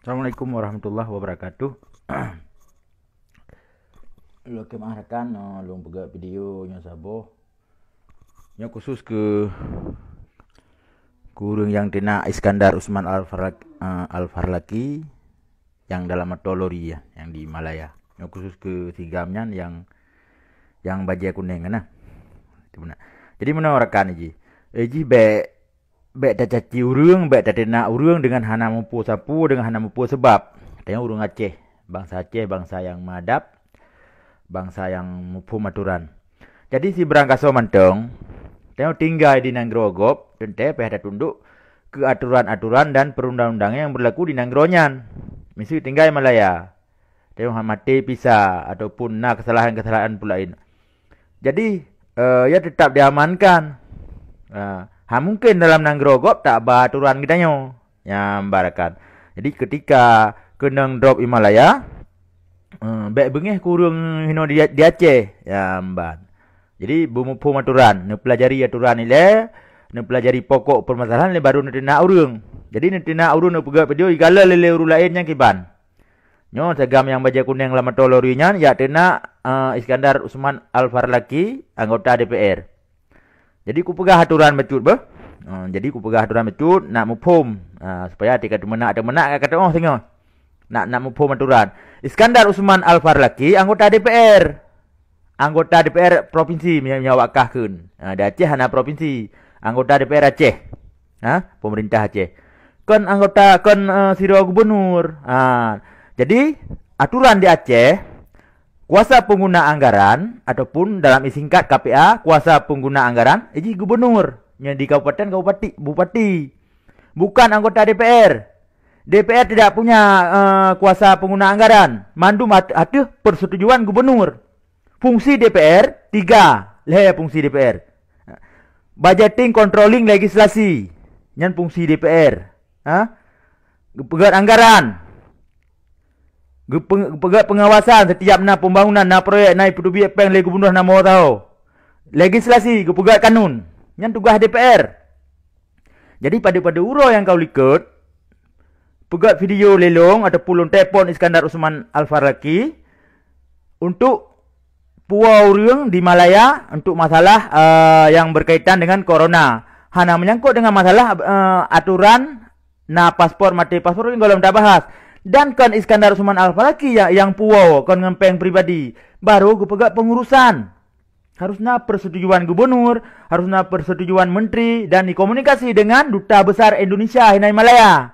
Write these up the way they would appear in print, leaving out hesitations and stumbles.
Assalamualaikum warahmatullahi wabarakatuh. Lo kemahakan lo pega video nya sabo. Nya khusus ke kurang yang tina Iskandar Usman Al-Farlaki yang dalam Matolori ya, yang di Malaya. Nya khusus ke tigamnya yang baju kuning kan. Jadi menawarkan ji. Bek caci urang, bek tina urang dengan hana mumpu sapu, dengan hana mumpu sebab. Tengok urang Aceh, bangsa yang madap, bangsa yang mumpu maturan. Jadi si berangkaso mantong, tengok tinggal di Nangrogop, dan ada tunduk ke aturan-aturan dan perundang-undangan yang berlaku di Nangronyan. Mesti tinggal Malaya. Tengok mati pisah ataupun kesalahan-kesalahan pulain. Jadi ya tetap diamankan. Mungkin dalam Nangrogop tak beraturan kita nyo yang barakan. Jadi ketika kenang drop Himalaya, baik bengih kurang hino di Aceh ya ban. Jadi bumupu aturan, ne pelajari aturan ni le, ne pelajari pokok permasalahan le baru ne tina urang. Jadi ne tina urang ne pegak video igala lele uru lain yang kiban. Nyo segam yang baja kuning lama tolorinya ya tina Iskandar Usman Al-Farlaki anggota DPR. Jadi ku pegah aturan becut bah. Jadi ku pegah aturan becut nak mupum supaya tika ada menak kata tengok. Nak mupum aturan. Iskandar Usman Al-Farlaki anggota DPR. Anggota DPR provinsi menyawakahkeun. Di Aceh hana provinsi. Anggota DPR Aceh. Pemerintah Aceh. Kan anggota siro gubernur. Jadi aturan di Aceh, kuasa pengguna anggaran ataupun dalam singkat KPA, kuasa pengguna anggaran ini gubernur yang di kabupaten bupati. Bukan anggota DPR. DPR tidak punya kuasa pengguna anggaran. Mandum ada persetujuan gubernur. Fungsi DPR 3. Fungsi DPR. Budgeting, controlling, legislasi. Yang fungsi DPR. Pegat anggaran. Pegat pengawasan setiap pembangunan, proyek, pedubi peng le gubernur mau tahu. Legislasi, pegat kanun. Yang tugas DPR. Jadi pada uro yang kau likut, pegat video lelong atau pulun telepon Iskandar Usman Al-Farlaki untuk puau urang di Malaya untuk masalah yang berkaitan dengan corona. Hana menyangkut dengan masalah aturan paspor mati paspor yang belum dah bahas. Dan kan Iskandar Usman Al-Farlaki yang puau kan ngempeng pribadi. Baru gue pegat pengurusan. Harusnya persetujuan gubernur, harusnya persetujuan menteri dan dikomunikasi dengan Duta Besar Indonesia di Malaya.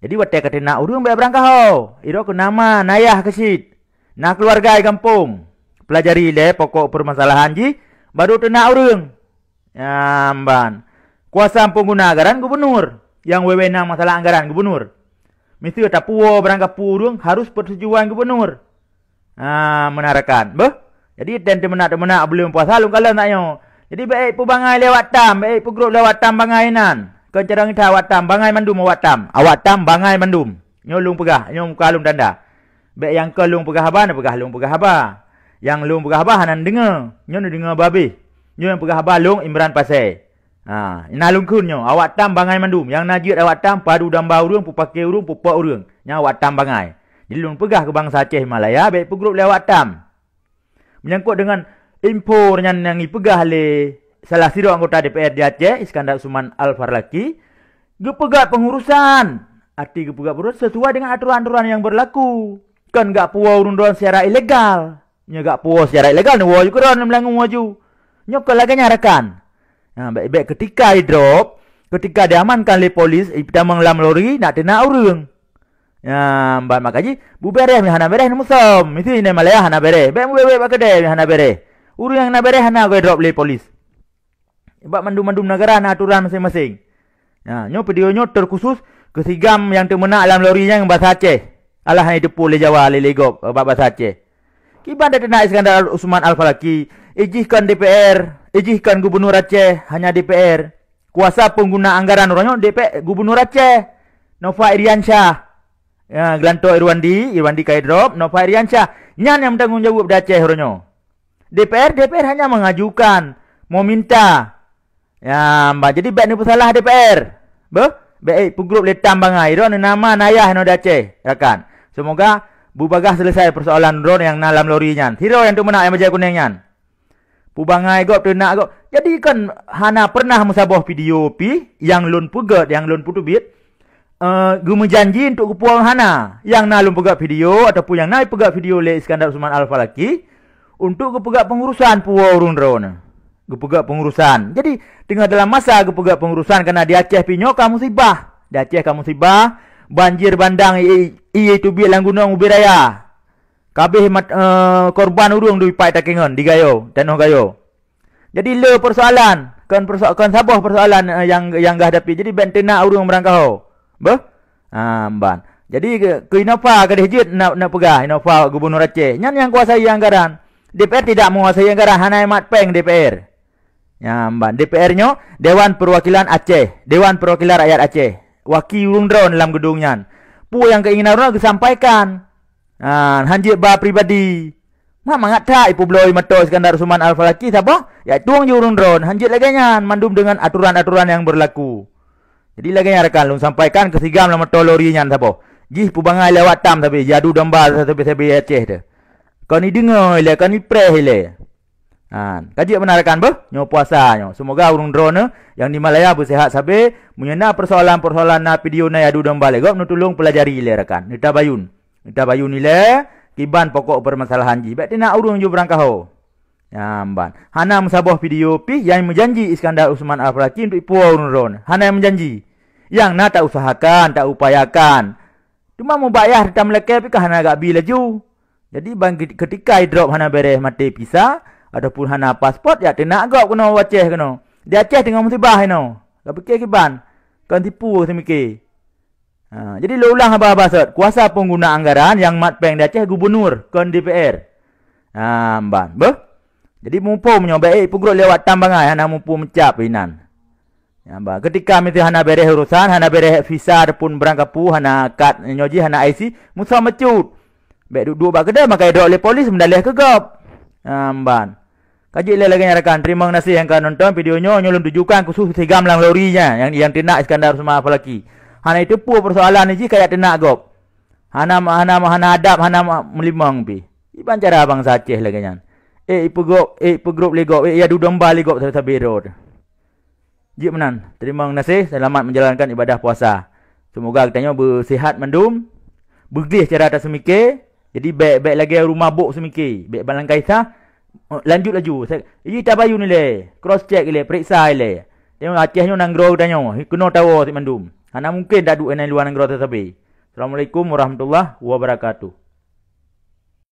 Jadi waktu kata nak urang bae berangkau. Iro ke nama nayah kesit. Nak keluarga di kampung. Pelajari le pokok permasalahan ji baru kena urang. Ya ban. Kuasa pengguna anggaran gubernur. Yang wewenang masalah anggaran gubernur. Mesti kata puo berangkat purung harus persetujuan gubernur. Menarakan. Jadi teman-teman belum puasa lu kalau naknya. Jadi baik pubangai lewat tam, baik grup lewat tam bangainan. Kencerang kita awat tam bangai mandum awat tam. Awat tam bangai mandum. Nyolung pegah, nyong kalung tanda. Baik yang ke lung pegah haba, lung pegah haba. Yang lung pegah haba hanan dengar. Nyo dengar babi. Nyo yang pegah haba lung Imran Pasai. Nalung kunyo awat tam bangai mandum. Yang najit awat tam padu damba urang, pupake urang, pupak urang. Nya awat tam bangai. Jadi lung pegah ke bangsa Aceh Malaya baik grup lewat tam. Menyangkut dengan info yang dipegah oleh salah satu anggota DPR di Aceh, Iskandar Usman Al-Farlaki, gepegat pengurusan. Arti gepegat pengurusan sesuai dengan aturan-aturan yang berlaku. Kan gak puas urunduan secara ilegal. Nya gak puas secara ilegal, ni waju keran melangu waju. Nyok lagi nyarakan. Baik-baik ketika drop, ketika diamankan oleh polis, kita menglam lori nak tina urang. Mbak makaji bu bereh mi hana bereh musom mesti ni Malaya hana bereh be mu be bakade hana bereh urang yang na bereh hana go drop le polis mbak mandum negara na aturan masing-masing. Nyo video nyo terkhusus ke sigam yang temena alam lorinya yang bahasa Aceh alah ni depu le Jawa le legop bahasa Aceh kiban da tena Iskandar Usman Al-Farlaki ijihkan DPR ijihkan gubernur Aceh hanya DPR kuasa pengguna anggaran orangnya DPR gubernur Aceh Nova Iriansyah. Gelanto Irwandi kai drop, Nova Iriansyah. Nyan yang bertanggung jawab di Aceh orangnya. DPR hanya mengajukan, mau minta. Ya, mbak jadi baik ni salah DPR. Baik pegrup letam bangai ron nama nayah no Aceh rakan. Semoga bubagah selesai persoalan ron yang dalam lori nyan. Hero yang tu menak yang bajai kuning nyan. Pubangai gop tu nak gop. Jadi kan hana pernah musabah video pi yang lun pugat yang lun putubit. Gume janji untuk kepuang hana yang nalun pegat video ataupun yang naik pegat video le Iskandar Usman Al-Falaki untuk kepegat pengurusan puau run ron. Gepegat pengurusan. Jadi tengah dalam masa gepegat pengurusan kerana di Aceh pinyo kamu musibah. Di Aceh kamu musibah, banjir bandang itu bi lang gunung ubi raya. Kabeh korban urung du pai takengon di gayo, tanah gayo. Jadi le persoalan, kan sabah persoalan yang gah hadapi. Jadi bentena urung merangkau. Beh? Ban. Jadi ke Innova ke dejit nak pegah Innova Gubernur Aceh. Nyan yang kuasai anggaran. DPR tidak menguasai anggaran, hana mat peng DPR. Ya, ban. DPR-nya Dewan Perwakilan Aceh, Dewan Perwakilan Rakyat Aceh. Wakil urung drone dalam gedungnya. Pu yang keinginan orang disampaikan. Hanjit ba pribadi. Mangat tak ipu bloi mato Iskandar Usman Al-Falaki siapa? Ya tuang je urung drone. Hanjit lagi nyan mandum dengan aturan-aturan yang berlaku. Jadi lagi yang rekan lung sampaikan ke sigam lah mato lori nyan siapa? Jih pu bangai lewat tam tapi jadu domba tapi Aceh tu. Kau ni dengar le, kau ni preh le. Kaji benarkan bah? Nyo puasa nyo. Semoga urung drone yang di Malaya bersehat sabe. Menyena persoalan-persoalan na video na yadu domba le. Gop nu tolong pelajari le rekan. Nita bayun. Kita bayu nilai kiban pokok permasalahan ji. Baik nak urung ju berangkau. Ya ban. Hana musabah video pi yang menjanji Iskandar Usman Al-Falaki untuk puau ron. Hana yang menjanji. Yang nak tak usahakan, tak upayakan. Cuma mau bayar hitam leke pi hana agak bi laju. Jadi bang ketika drop hana beres mati pisah ataupun hana pasport ya tenak gop kena Aceh kena. Di Aceh tengah musibah ino. Gak fikir kiban. Kan tipu semikir. Jadi lo ulang apa sot kuasa pengguna anggaran yang mat peng di Aceh gubernur kon DPR. Ban. Beh. Jadi mumpu menyobai pegrup lewat tambangai hana mumpu mencap inan. Ya ban. Ketika mesti hana beres urusan, hana beres visa pun berangkat pu hana kad nyoji hana IC musa mecut. Baik duduk bak kedai makai dok oleh polis mendalih ke gop. Ban. Kaji le lagi rekan. Terima kasih yang kan nonton videonya nyolong tujukan khusus sigam lang lorinya yang tenak Iskandar Usman Al-Falaki. Hana itu pu persoalan ni kayak tenak gop. Hana adab, hana melimang pi. Iban cara bangsa Aceh lagi nyan. Pegrup le gop, ya dudong bali gop sabi road. Jik menan. Terima kasih, selamat menjalankan ibadah puasa. Semoga katanya bersihat mendum. Berglih cara atas semikir. Jadi baik lagi rumah bok semikir. Baik balang kaisah. Lanjut laju. Ini tabayu ni le. Cross check le, periksa le. Tengok Acehnya nang grow katanya. Kena tahu si mendum. Hana mungkin tak duduk di luar negara tersebut. Assalamualaikum warahmatullahi wabarakatuh.